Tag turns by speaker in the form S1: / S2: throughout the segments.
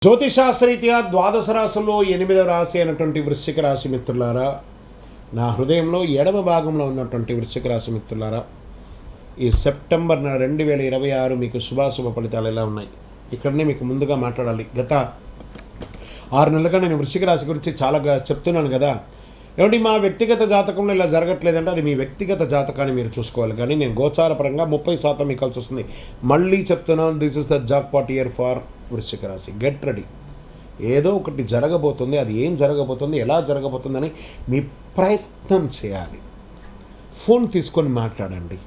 S1: జ్యోతిషాస్త్రరీత్యా ద్వాదశ రాశుల్లో 8వ రాశి అయినటువంటి వృశ్చిక రాశి మిత్రులారా, నా హృదయంలో ఎడమ భాగంలో ఉన్నటువంటి వృశ్చిక రాశి మిత్రులారా, ఈ సెప్టెంబర్ 2026 మీకు శుభాశుభ ఫలితాలు ఎలా ఉన్నాయి ఇక్కడనే మీకు ముందుగా మాట్లాడాలి. గత 6 నెలలుగా నేను వృశ్చిక రాశి గురించి చాలా చెప్తున్నాను కదా. ఏమంటే మా వ్యక్తిగత జాతకంలో ఇలా జరగట్లేదంటే అది మీ వ్యక్తిగత జాతకాన్ని మీరు చూసుకోవాలి. కానీ నేను గోచార పరంగా 30% మీకు కలిసి వస్తుంది. మళ్ళీ చెప్తున్నాను, this is the jackpot year for వృశ్చిక రాశి. Get ready. ఏదో ఒకటి జరగబోతుంది. అది ఏం జరగబోతుంది, ఎలా జరగబోతుందని మీ ప్రయత్నం చేయాలి. ఫోన్ తీసుకొని మాట్లాడండి.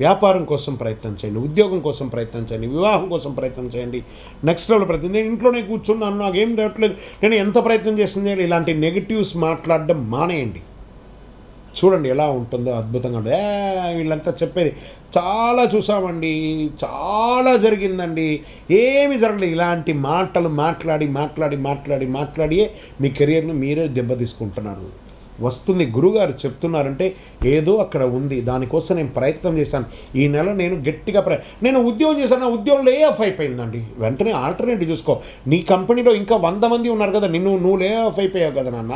S1: వ్యాపారం కోసం ప్రయత్నం చేయండి, ఉద్యోగం కోసం ప్రయత్నం చేయండి, వివాహం కోసం ప్రయత్నం చేయండి, నెక్స్ట్ లెవెల్ ప్రయత్నం. నేను ఇంట్లోనే కూర్చున్నాను, నాకేం రావట్లేదు, నేను ఎంత ప్రయత్నం చేస్తుంది, ఇలాంటి నెగిటివ్స్ మాట్లాడడం మానేయండి. చూడండి ఎలా ఉంటుందో, అద్భుతంగా ఉంటుంది. వీళ్ళంతా చెప్పేది చాలా చూసామండి, చాలా జరిగిందండి, ఏమి జరగలేదు. ఇలాంటి మాటలు మాట్లాడియే మీ కెరియర్ను మీరే దెబ్బతీసుకుంటున్నారు. వస్తుంది, గురుగారు చెప్తున్నారంటే ఏదో అక్కడ ఉంది, దానికోసం నేను ప్రయత్నం చేశాను. ఈ నెల నేను గట్టిగా నేను ఉద్యోగం చేశాను, నా ఉద్యోగం లే ఆఫ్ అయిపోయిందండి. వెంటనే ఆల్టర్నేటివ్ చూసుకో. నీ కంపెనీలో ఇంకా 100 మంది ఉన్నారు కదా, నువ్వు లే ఆఫ్ అయిపోయావు కదా నాన్న,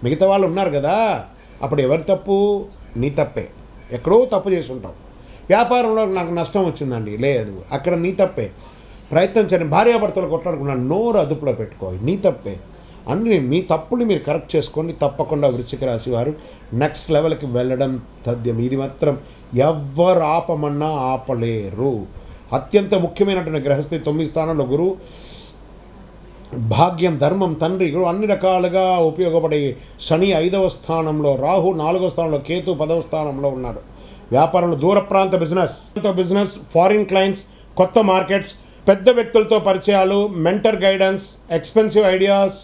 S1: మిగతా వాళ్ళు ఉన్నారు కదా. అప్పుడు ఎవరి తప్పు? నీ తప్పే. ఎక్కడో తప్పు చేసి ఉంటావు. వ్యాపారంలో నాకు నష్టం వచ్చిందండి, లేదు, అక్కడ నీ తప్పే. ప్రయత్నం చేయండి. భార్యాభర్తలు కొట్లాడుకున్నాను, నోరు అదుపులో పెట్టుకో, నీ తప్పే. అన్నీ మీ తప్పుని మీరు కరెక్ట్ చేసుకోండి. తప్పకుండా వృశ్చిక రాశి వారు నెక్స్ట్ లెవెల్కి వెళ్ళడం తథ్యం. ఇది మాత్రం ఎవ్వరు ఆపమన్నా ఆపలేరు. అత్యంత ముఖ్యమైనటువంటి గ్రహస్థితి 9 స్థానంలో గురువు, భాగ్యం, ధర్మం, తండ్రి, గురువు అన్ని రకాలుగా ఉపయోగపడే శని 5వ స్థానంలో, రాహు 4వ స్థానంలో, కేతు 10వ స్థానంలో ఉన్నారు. వ్యాపారంలో దూర ప్రాంత బిజినెస్, ఫారిన్ క్లయింట్స్, కొత్త మార్కెట్స్, పెద్ద వ్యక్తులతో పరిచయాలు, mentor guidance, expensive ideas,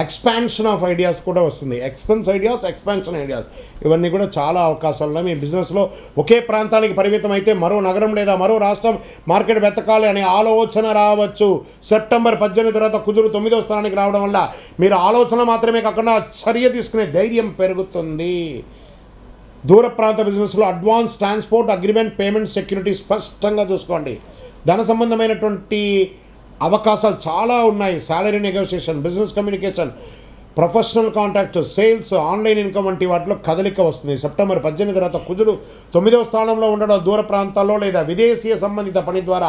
S1: expansion of ideas కూడా వస్తుంది. ఎక్స్పాన్షన్ ఐడియాస్ ఇవన్నీ కూడా చాలా అవకాశాలు ఉన్నాయి. మీ బిజినెస్లో ఒకే ప్రాంతానికి పరిమితం అయితే మరో నగరం లేదా మరో రాష్ట్రం మార్కెట్ వెతకాలి అనే ఆలోచన రావచ్చు. సెప్టెంబర్ 18 తర్వాత కుజుడు 9వ స్థానానికి రావడం వల్ల మీరు ఆలోచన మాత్రమే కాకుండా చర్య తీసుకునే ధైర్యం పెరుగుతుంది. దూర ప్రాంత బిజినెస్లో advance transport agreement, payment, security స్పష్టంగా చూసుకోండి. ధన సంబంధమైనటువంటి అవకాశాలు చాలా ఉన్నాయి. Salary negotiation, business communication, professional contact, sales, online income వంటి వాటిలో కదలిక వస్తుంది. సెప్టెంబర్ 18 తర్వాత కుజుడు 9వ స్థానంలో ఉండడం దూర ప్రాంతాల్లో లేదా విదేశీయ సంబంధిత పని ద్వారా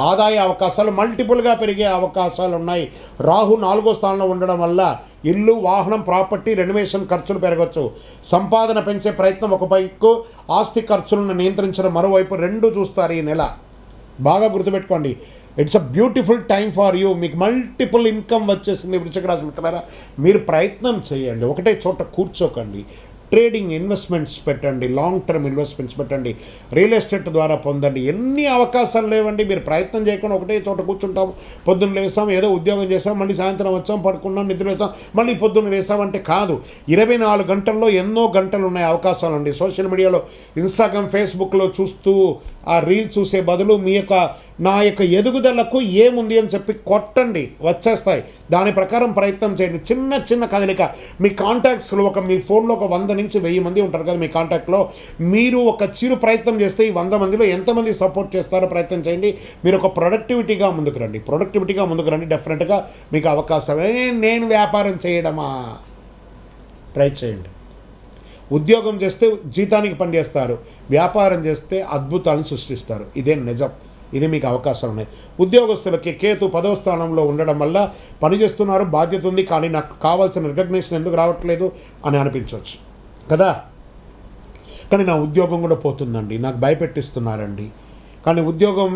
S1: ఆదాయ అవకాశాలు మల్టిపుల్గా పెరిగే అవకాశాలు ఉన్నాయి. రాహు 4వ స్థానంలో ఉండడం వల్ల ఇల్లు, వాహనం, ప్రాపర్టీ రెనోవేషన్ ఖర్చులు పెరగవచ్చు. సంపాదన పెంచే ప్రయత్నం ఒకవైపు, ఆస్తి ఖర్చులను నియంత్రించడం మరోవైపు, రెండు చూస్తారు ఈ నెల. బాగా గుర్తుపెట్టుకోండి, it's a beautiful time for you. మీకు మల్టిపుల్ ఇన్కమ్ వచ్చేసింది. వృశ్చిక రాశి మిత్రులారా, మీరు ప్రయత్నం చేయండి, ఒకటే చోట కూర్చోకండి. ట్రేడింగ్, ఇన్వెస్ట్మెంట్స్ పెట్టండి, లాంగ్ టర్మ్ ఇన్వెస్ట్మెంట్స్ పెట్టండి, రియల్ ఎస్టేట్ ద్వారా పొందండి. ఎన్ని అవకాశాలు లేవండి. మీరు ప్రయత్నం చేయకుండా ఒకటే చోట కూర్చుంటాం. పొద్దున్న లేసాం, ఏదో ఉద్యోగం చేసాం, మళ్ళీ సాయంత్రం వచ్చాం, పడుకున్నాం, నిద్ర వేసాం, మళ్ళీ పొద్దున్న వేసామంటే కాదు. 24 గంటల్లో ఎన్నో గంటలు ఉన్నాయి అవకాశాలు అండి. సోషల్ మీడియాలో, ఇన్స్టాగ్రామ్, ఫేస్బుక్లో చూస్తూ ఆ రీల్ చూసే బదులు నా యొక్క ఎదుగుదలకు ఏముంది అని చెప్పి కొట్టండి, వచ్చేస్తాయి. దాని ప్రకారం ప్రయత్నం చేయండి. చిన్న కదలిక. మీ కాంటాక్ట్స్లో మీ ఫోన్లో 100 నుంచి 1000 మంది ఉంటారు కదా మీ కాంటాక్ట్లో. మీరు ఒక చిరు ప్రయత్నం చేస్తే ఈ 100 మందిలో ఎంతమంది సపోర్ట్ చేస్తారో ప్రయత్నం చేయండి. మీరు ఒక ప్రొడక్టివిటీగా ముందుకు రండి. డెఫినెట్గా మీకు అవకాశం. నేను వ్యాపారం చేయడమా? ట్రై చేయండి. ఉద్యోగం చేస్తే జీతానికి పనిచేస్తారు, వ్యాపారం చేస్తే అద్భుతాలను సృష్టిస్తారు. ఇదే నిజం. ఇది మీకు అవకాశాలు ఉన్నాయి. ఉద్యోగస్తులకి కేతు 10వ స్థానంలో ఉండడం వల్ల పనిచేస్తున్నారు, బాధ్యత ఉంది, కానీ నాకు కావాల్సిన రికగ్నిషన్ ఎందుకు రావట్లేదు అని అనిపించవచ్చు కదా. కానీ నా ఉద్యోగం కూడా పోతుందండి, నాకు భయపెట్టిస్తున్నారండి. కానీ ఉద్యోగం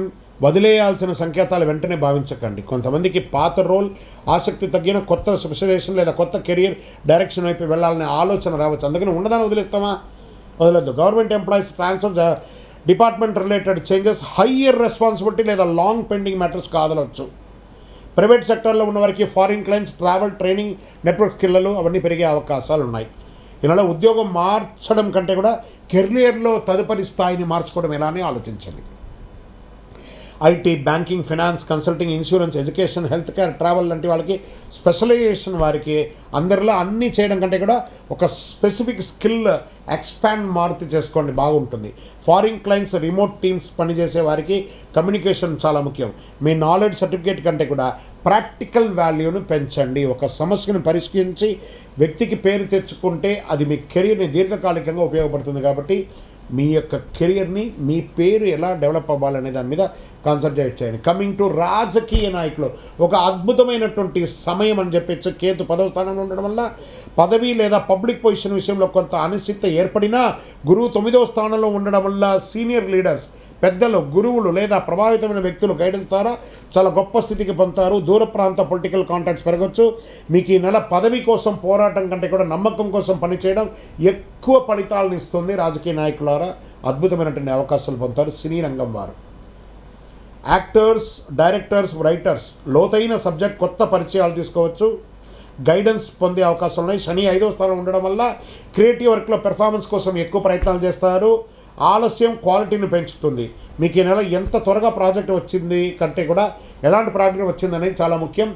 S1: వదిలేయాల్సిన సంకేతాలు వెంటనే భావించకండి. కొంతమందికి పాత రోల్ ఆసక్తి తగ్గిన కొత్త స్పెషలైజేషన్ లేదా కొత్త కెరియర్ డైరెక్షన్ వైపు వెళ్ళాలనే ఆలోచన రావచ్చు. అందుకని ఉన్నదాన్ని వదిలేస్తామా? వదలద్దు. Government employees transfer, department related changes, higher responsibility లేదా లాంగ్ పెండింగ్ మ్యాటర్స్ కాదలవచ్చు. ప్రైవేట్ సెక్టర్లో ఉన్నవారికి foreign clients, travel, training, network skill అవన్నీ పెరిగే అవకాశాలు ఉన్నాయి. ఇలా ఉద్యోగం మార్చడం కంటే కూడా కెరియర్లో తదుపరి స్థాయిని మార్చుకోవడం ఎలా అని ఆలోచించండి. IT, banking, finance, consulting, insurance, education, health care, travel లాంటి వాళ్ళకి స్పెషలైజేషన్ వారికి అందరిలో అన్నీ చేయడం కంటే కూడా ఒక స్పెసిఫిక్ స్కిల్ ఎక్స్పాండ్ మారుతి చేసుకోండి, బాగుంటుంది. ఫారిన్ క్లయింట్స్, రిమోట్ టీమ్స్ పనిచేసే వారికి కమ్యూనికేషన్ చాలా ముఖ్యం. మీ నాలెడ్జ్ సర్టిఫికేట్ కంటే కూడా ప్రాక్టికల్ వాల్యూను పెంచండి. ఒక సమస్యను పరిష్కరించి వ్యక్తికి పేరు తెచ్చుకుంటే అది మీ కెరీర్ని దీర్ఘకాలికంగా ఉపయోగపడుతుంది. కాబట్టి మీ యొక్క కెరియర్ని, మీ పేరు ఎలా డెవలప్ అవ్వాలనే దాని మీద కాన్సన్ట్రేట్ చేయండి. కమింగ్ టు రాజకీయ నాయకులు, ఒక అద్భుతమైనటువంటి సమయం అని చెప్పచ్చు. కేతు 10వ స్థానంలో ఉండడం వల్ల పదవి లేదా పబ్లిక్ పొజిషన్ విషయంలో కొంత అనిశ్చిత ఏర్పడినా, గురువు 9వ స్థానంలో ఉండడం వల్ల సీనియర్ లీడర్స్, పెద్దలు, గురువులు లేదా ప్రభావితమైన వ్యక్తులు గైడెన్స్ ద్వారా చాలా గొప్ప స్థితికి పొందుతారు. దూర ప్రాంత పొలిటికల్ కాంటాక్ట్స్ పెరగచ్చు. మీకు ఈ నెల పదవి కోసం పోరాటం కంటే కూడా నమ్మకం కోసం పనిచేయడం ఎక్కువ ఫలితాలను ఇస్తుంది. రాజకీయ నాయకులారా అద్భుతమైనటువంటి అవకాశాలు పొందుతారు. సినీ రంగం వారు, యాక్టర్స్, డైరెక్టర్స్, రైటర్స్ లోతైన సబ్జెక్ట్, కొత్త పరిచయాలు తీసుకోవచ్చు. గైడెన్స్ పొందే అవకాశాలు ఉన్నాయి. శని 5వ స్థానంలో ఉండడం వల్ల క్రియేటివ్ వర్క్లో పెర్ఫార్మెన్స్ కోసం ఎక్కువ ప్రయత్నాలు చేస్తారు. ఆలస్యం క్వాలిటీని పెంచుతుంది. మీకు ఈ నెల ఎంత త్వరగా ప్రాజెక్ట్ వచ్చింది కంటే కూడా ఎలాంటి ప్రాజెక్ట్ వచ్చిందనేది చాలా ముఖ్యం.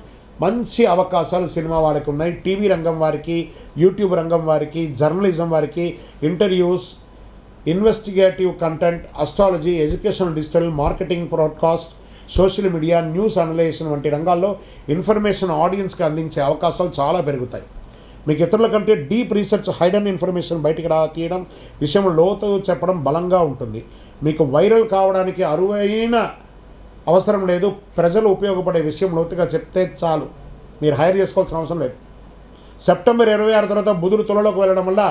S1: మంచి అవకాశాలు సినిమా వాళ్ళకి ఉన్నాయి. టీవీ రంగం వారికి, యూట్యూబ్ రంగం వారికి, జర్నలిజం వారికి, interviews, investigative content, astrology, education, digital marketing, broadcast, social media, news analysation వంటి రంగాల్లో ఇన్ఫర్మేషన్ ఆడియన్స్కి అందించే అవకాశాలు చాలా పెరుగుతాయి. మీకు ఇతరుల కంటే డీప్ రీసెర్చ్, హైడెన్ ఇన్ఫర్మేషన్ బయటికి తీయడం, విషయం లోతు చెప్పడం బలంగా ఉంటుంది. మీకు వైరల్ కావడానికి అరువైన అవసరం లేదు. ప్రజలు ఉపయోగపడే విషయం లోతుగా చెప్తే చాలు. మీరు హైర్ చేసుకోవాల్సిన అవసరం లేదు. సెప్టెంబర్ 26 తర్వాత బుధుడు తులలోకి వెళ్ళడం వల్ల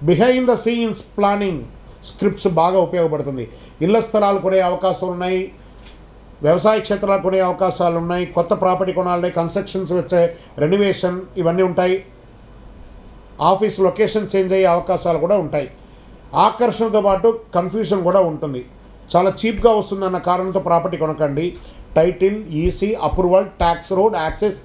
S1: behind the scenes planning scripts బాగా ఉపయోగపడుతుంది. ఇళ్ల స్థలాలు కొనే అవకాశాలు ఉన్నాయి. వ్యవసాయ క్షేత్రాలు కొనే అవకాశాలు ఉన్నాయి. కొత్త ప్రాపర్టీ కొనాలి, కన్స్ట్రక్షన్స్ వచ్చే, రెనోవేషన్ ఇవన్నీ ఉంటాయి. ఆఫీస్ లొకేషన్ చేంజ్ అయ్యే అవకాశాలు కూడా ఉంటాయి. ఆకర్షణతో పాటు కన్ఫ్యూజన్ కూడా ఉంటుంది. చాలా చీప్గా వస్తుందన్న కారణంతో ప్రాపర్టీ కొనకండి. Title, EC, approval, tax, road access,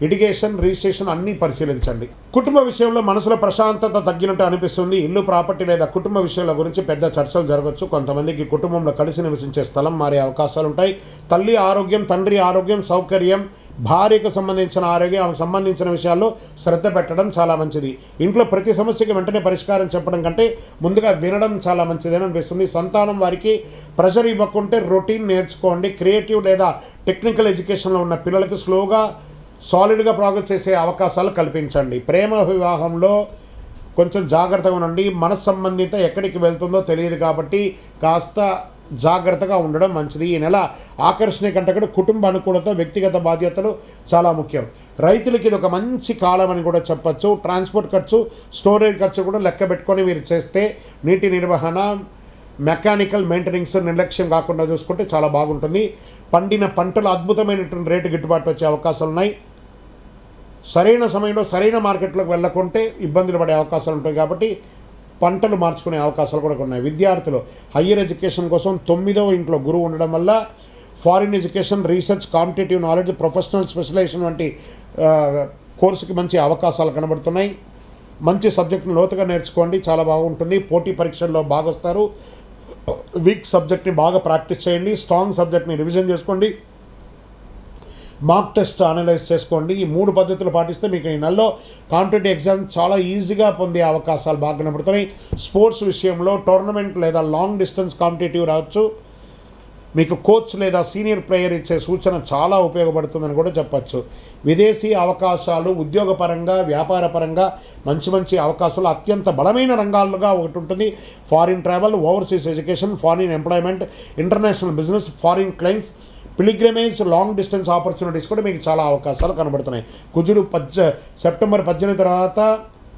S1: irrigation, registration అన్నీ పరిశీలించండి. కుటుంబ విషయంలో మనసులో ప్రశాంతత తగ్గినట్టు అనిపిస్తుంది. ఇల్లు, ప్రాపర్టీ లేదా కుటుంబ విషయాల గురించి పెద్ద చర్చలు జరగవచ్చు. కొంతమందికి కుటుంబంలో కలిసి నివసించే స్థలం మారే అవకాశాలు ఉంటాయి. తల్లి ఆరోగ్యం, తండ్రి ఆరోగ్యం, సౌకర్యం, భార్యకు సంబంధించిన ఆరోగ్యం, ఆమెకు సంబంధించిన విషయాల్లో శ్రద్ధ పెట్టడం చాలా మంచిది. ఇంట్లో ప్రతి సమస్యకి వెంటనే పరిష్కారం చెప్పడం కంటే ముందుగా వినడం చాలా మంచిదని అనిపిస్తుంది. సంతానం వారికి ప్రెషర్ ఇవ్వకుంటే రొటీన్ నేర్చుకోండి. క్రియేటివ్ లేదా టెక్నికల్ ఎడ్యుకేషన్లో ఉన్న పిల్లలకి స్లోగా సాలిడ్గా ప్రోగ్రెస్ చేసే అవకాశాలు కల్పించండి. ప్రేమ వివాహంలో కొంచెం జాగ్రత్తగా ఉండండి. మనసు సంబంధిత ఎక్కడికి వెళ్తుందో తెలియదు కాబట్టి కాస్త జాగ్రత్తగా ఉండడం మంచిది. ఈ నెల ఆకర్షణ కంటే కూడా కుటుంబ అనుకూలత, వ్యక్తిగత బాధ్యతలు చాలా ముఖ్యం. రైతులకి ఇది ఒక మంచి కాలం అని కూడా చెప్పచ్చు. ట్రాన్స్పోర్ట్ ఖర్చు, స్టోరేజ్ ఖర్చు కూడా లెక్క పెట్టుకొని మీరు చేస్తే నీటి నిర్వహణ, మెకానికల్ మెయింటెనెన్స్ నిర్లక్ష్యం కాకుండా చూసుకుంటే చాలా బాగుంటుంది. పండిన పంటలు అద్భుతమైనటువంటి రేటు గిట్టుబాటు వచ్చే అవకాశాలు ఉన్నాయి. సరైన సమయంలో సరైన మార్కెట్లోకి వెళ్ళకుంటే ఇబ్బందులు పడే అవకాశాలు ఉంటాయి కాబట్టి పంటలు మార్చుకునే అవకాశాలు కూడా ఉన్నాయి. విద్యార్థులు హయ్యర్ ఎడ్యుకేషన్ కోసం 9వ ఇంట్లో గురువు ఉండడం వల్ల foreign education, research, competitive knowledge, professional specialisation వంటి కోర్సుకి మంచి అవకాశాలు కనబడుతున్నాయి. మంచి సబ్జెక్ట్ని లోతుగా నేర్చుకోండి, చాలా బాగుంటుంది. పోటీ పరీక్షల్లో బాగా వస్తారు. వీక్ సబ్జెక్ట్ని బాగా ప్రాక్టీస్ చేయండి. స్ట్రాంగ్ సబ్జెక్ట్ని రివిజన్ చేసుకోండి. మాక్ టెస్ట్ అనలైజ్ చేసుకోండి. ఈ 3 పద్ధతులు పాటిస్తే మీకు ఈ నెలలో కాంపిటేటివ్ ఎగ్జామ్ చాలా ఈజీగా పొందే అవకాశాలు బాగా కనబడుతున్నాయి. స్పోర్ట్స్ విషయంలో టోర్నమెంట్ లేదా లాంగ్ డిస్టెన్స్ కాంపిటేటివ్ రావచ్చు. మీకు కోచ్ లేదా సీనియర్ ప్లేయర్ ఇచ్చే సూచన చాలా ఉపయోగపడుతుందని కూడా చెప్పచ్చు. విదేశీ అవకాశాలు, ఉద్యోగపరంగా, వ్యాపారపరంగా మంచి అవకాశాలు అత్యంత బలమైన రంగాలుగా ఒకటి ఉంటుంది. Foreign travel, overseas education, foreign employment, international business, foreign clients, pilgrimage, long distance opportunities కూడా మీకు చాలా అవకాశాలు కనబడుతున్నాయి. కుజుడు సెప్టెంబర్ 18 తర్వాత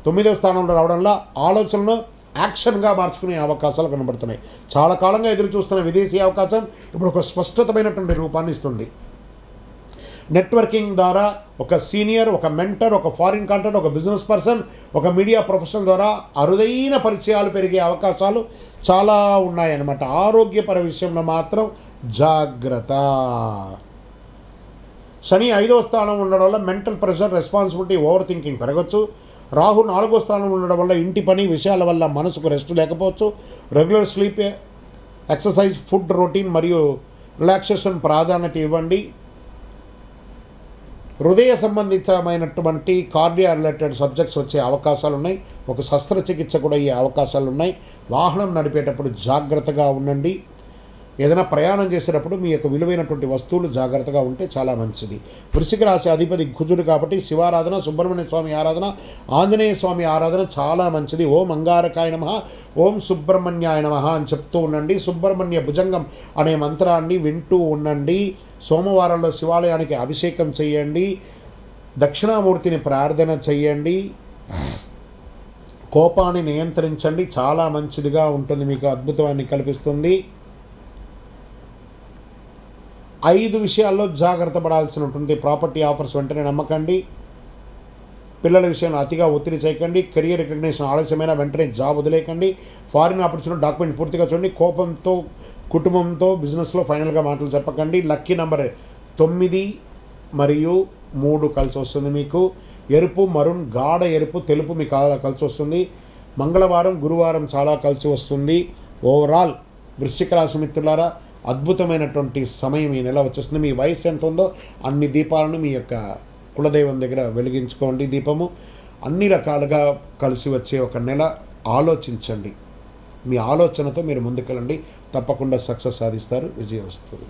S1: 9వ స్థానంలో రావడంలో ఆలోచనలు యాక్షన్గా మార్చుకునే అవకాశాలు కనబడుతున్నాయి. చాలా కాలంగా ఎదురు చూస్తున్న విదేశీ అవకాశం ఇప్పుడు ఒక స్పష్టతమైనటువంటి రూపాన్ని ఇస్తుంది. నెట్వర్కింగ్ ద్వారా ఒక సీనియర్, ఒక మెంటర్, ఒక ఫారిన్ కాంటాక్ట్, ఒక బిజినెస్ పర్సన్, ఒక మీడియా ప్రొఫెషనల్ ద్వారా అరుదైన పరిచయాలు పెరిగే అవకాశాలు చాలా ఉన్నాయన్నమాట. ఆరోగ్యపర విషయంలో మాత్రం జాగ్రత్త. శని 5వ స్థానం ఉండడం వల్ల mental pressure, responsibility, overthinking పెరగచ్చు. రాహు 4వ స్థానం ఉండడం వల్ల ఇంటి పని విషయాల వల్ల మనసుకు రెస్ట్ లేకపోవచ్చు. Regular sleep, exercise, food routine మరియు రిలాక్సేషన్ ప్రాధాన్యత ఇవ్వండి. హృదయ సంబంధితమైనటువంటి కార్డియా రిలేటెడ్ సబ్జెక్ట్స్ వచ్చే అవకాశాలు ఉన్నాయి. ఒక శస్త్రచికిత్స కూడా అయ్యే అవకాశాలు ఉన్నాయి. వాహనం నడిపేటప్పుడు జాగ్రత్తగా ఉండండి. ఏదైనా ప్రయాణం చేసేటప్పుడు మీ యొక్క విలువైనటువంటి వస్తువులు జాగ్రత్తగా ఉంటే చాలా మంచిది. వృశ్చిక రాశి అధిపతి కుజుడు కాబట్టి శివారాధన, సుబ్రహ్మణ్య స్వామి ఆరాధన, ఆంజనేయ స్వామి ఆరాధన చాలా మంచిది. ఓం అంగారకాయ నమః, ఓం సుబ్రహ్మణ్యాయ నమః అని చెప్తూ ఉండండి. సుబ్రహ్మణ్య భుజంగం అనే మంత్రాన్ని వింటూ ఉండండి. సోమవారంలో శివాలయానికి అభిషేకం చేయండి. దక్షిణామూర్తిని ప్రార్థన చేయండి. కోపాన్ని నియంత్రించండి. చాలా మంచిదిగా ఉంటుంది, మీకు అద్భుతాన్ని కల్పిస్తుంది. 5 విషయాల్లో జాగ్రత్త పడాల్సి ఉంటుంది. ప్రాపర్టీ ఆఫర్స్ వెంటనే నమ్మకండి. పిల్లల విషయంలో అతిగా ఒత్తిడి చేయకండి. కెరియర్ రికగ్నిషన్ ఆలస్యమైన వెంటనే జాబ్ వదిలేయకండి. ఫారిన్ ఆపర్చునిటీ డాక్యుమెంట్ పూర్తిగా చూడండి. కోపంతో కుటుంబంతో బిజినెస్లో ఫైనల్గా మాటలు చెప్పకండి. లక్కీ నెంబర్ 9 మరియు 3 కలిసి వస్తుంది. మీకు ఎరుపు, మరూన్, గాఢ ఎరుపు, తెలుపు మీకు కలిసి వస్తుంది. మంగళవారం, గురువారం చాలా కలిసి వస్తుంది. ఓవరాల్ వృశ్చిక రాశి మిత్రులారా, అద్భుతమైనటువంటి సమయం ఈ నెల వచ్చేస్తుంది. మీ వయసు ఎంత ఉందో అన్ని దీపాలను మీ యొక్క కులదైవం దగ్గర వెలిగించుకోండి. దీపము అన్ని రకాలుగా కలిసి వచ్చే ఒక నెల. ఆలోచించండి. మీ ఆలోచనతో మీరు ముందుకెళ్ళండి. తప్పకుండా సక్సెస్ సాధిస్తారు. విజయం వస్తుంది.